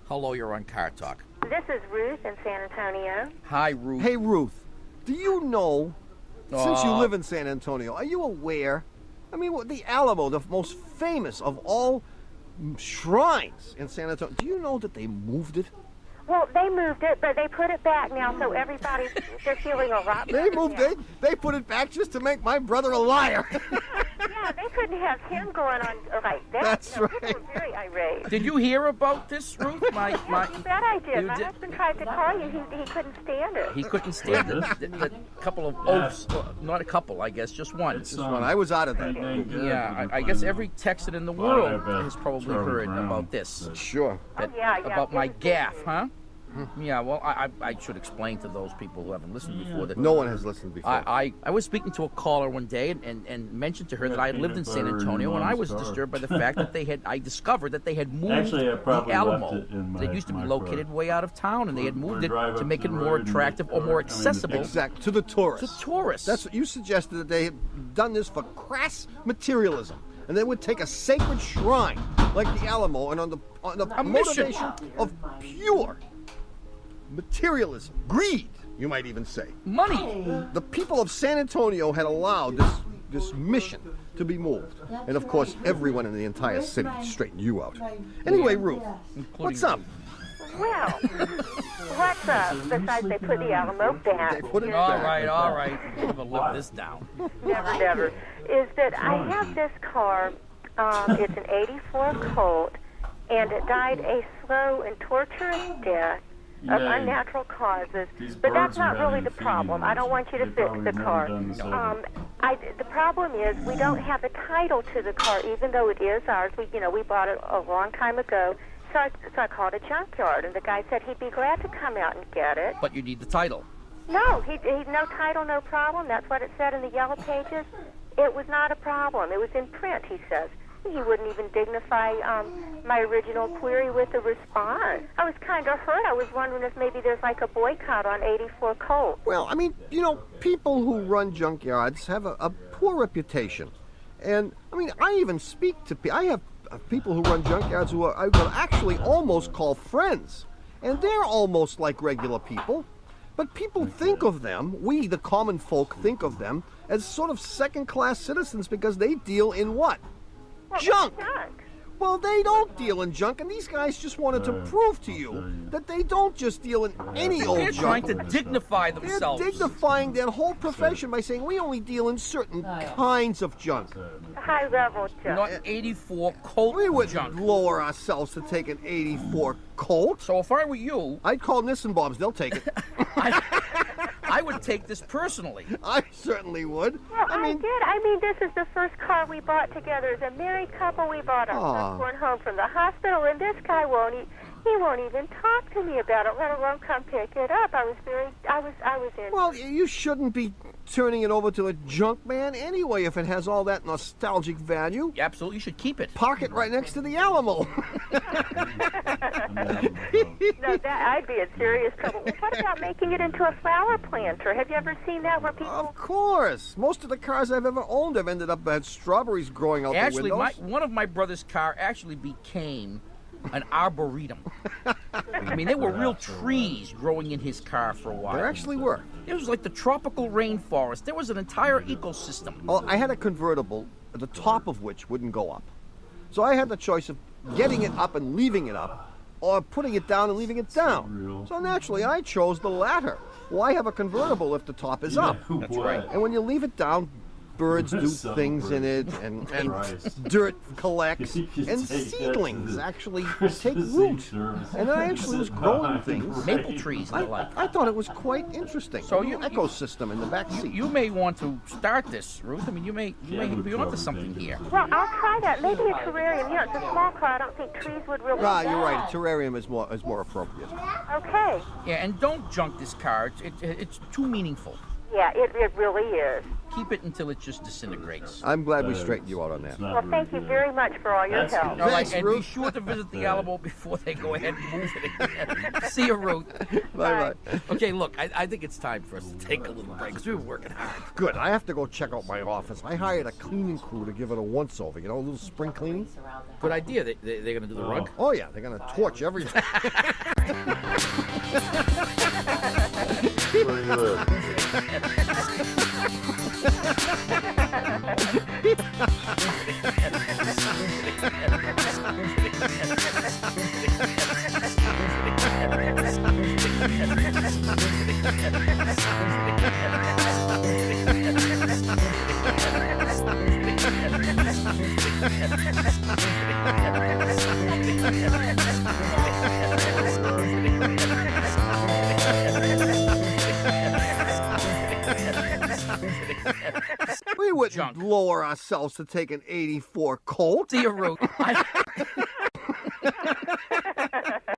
Hello, you're on Car Talk. This is Ruth in San Antonio. Hi, Ruth. Hey, Ruth, do you know, since you live in San Antonio, are you aware? I mean, the Alamo, the most famous of all shrines in San Antonio, do you know that they moved it? Well, they moved it, but they put it back now, so everybody's they're feeling a lot better. They moved it. They put it back just to make my brother a liar. Yeah, they couldn't have him going on like that. That's right. People were very irate. Did you hear about this, Ruth? You bet I did. My did? husband tried to call you. He couldn't stand it. He couldn't stand the couple of oaths. Not a couple, I guess, just one. Just one. I was out of that. Yeah, I guess every Texan in the world has probably heard about this. Sure. About my gaffe, huh? Yeah, well, I should explain to those people who haven't listened before that No one has listened before. I was speaking to a caller one day and mentioned to her that I had lived in San Antonio, and I was disturbed by the fact that I discovered that they had moved the Alamo. It used to be located way out of town, and they had moved it to make it more attractive or more accessible. Exactly, to the tourists. To tourists. That's what you suggested, that they had done this for crass materialism. And they would take a sacred shrine like the Alamo, and on the motivation of pure materialism, greed, you might even say. Money. The people of San Antonio had allowed this mission to be moved. And of course, everyone in the entire city straightened you out. Anyway, Ruth, what's up? Well, what's up? Besides, they put the Alamo back. They put it All back. right. We'll live this down. Never. Is that I have this car. It's an '84 Colt, and it died a slow and torturous death of unnatural causes. But that's not really the problem. I don't want you to fix the car. The problem is we don't have a title to the car, even though it is ours. We bought it a long time ago. So I called a junkyard, and the guy said he'd be glad to come out and get it. But you need the title. No, he no title, no problem. That's what it said in the yellow pages. It was not a problem. It was in print, he says. He wouldn't even dignify my original query with a response. I was kind of hurt. I was wondering if maybe there's like a boycott on '84 Colt. Well, I mean, people who run junkyards have a poor reputation. And, I mean, I even speak to people. I have people who run junkyards who I would actually almost call friends. And they're almost like regular people. But people think of them, we, the common folk, think of them as sort of second-class citizens because they deal in what? Junk. Well, they don't deal in junk, and these guys just wanted to prove to you that they don't just deal in any old They're junk. trying to dignify themselves. They're dignifying their whole profession by saying we only deal in certain kinds of junk. High-level junk. Not 84 Colt We wouldn't junk. lower ourselves to take an '84 Colt. So if I were you, I'd call Nissan Bobs. They'll take it. I would take this personally. I certainly would. Well, I did. I mean, this is the first car we bought together as a married couple. We bought our firstborn home from the hospital, and this guy won't even talk to me about it, let alone come pick it up. I was in. Well, you shouldn't be turning it over to a junk man anyway if it has all that nostalgic value. You absolutely should keep it. Park it right next to the Alamo. No, I'd be in serious trouble. What about making it into a flower planter? Have you ever seen that where people... Of course. Most of the cars I've ever owned have ended up had strawberries growing out the windows. Actually, one of my brother's car actually became an arboretum. I mean, there were real trees growing in his car for a while. There actually were. It was like the tropical rainforest. There was an entire ecosystem. Well, I had a convertible, the top of which wouldn't go up. So I had the choice of getting it up and leaving it up, or putting it down and leaving it down. So naturally, I chose the latter. Why have a convertible if the top is up? That's right. And when you leave it down, birds do things in it, and dirt collects, and seedlings actually take root. And I actually was growing things. Maple trees and the like. I thought it was quite interesting. So ecosystem in the back seat. You may want to start this, Ruth. I mean, you may be onto something here. Well, I'll try that. Maybe a terrarium. It's a small car. I don't think trees would really... You're right. A terrarium is more appropriate. Okay. Yeah, and don't junk this car. It's too meaningful. Yeah, it really is. Keep it until it just disintegrates. I'm glad we straightened you out on that. Well, thank you very much for all your help. All right, Thanks, and Ruth. be sure to visit the Alamo before they go ahead and move it again. See you, Ruth. Bye-bye. Okay, look, I think it's time for us to take a little break because we were working hard. Good. I have to go check out my office. I hired a cleaning crew to give it a once-over. You know, a little spring cleaning. Good idea. They're going to do the rug? Oh, yeah. They're going to torch everything. We wouldn't lower ourselves to take an '84 Colt. See you, Ruth.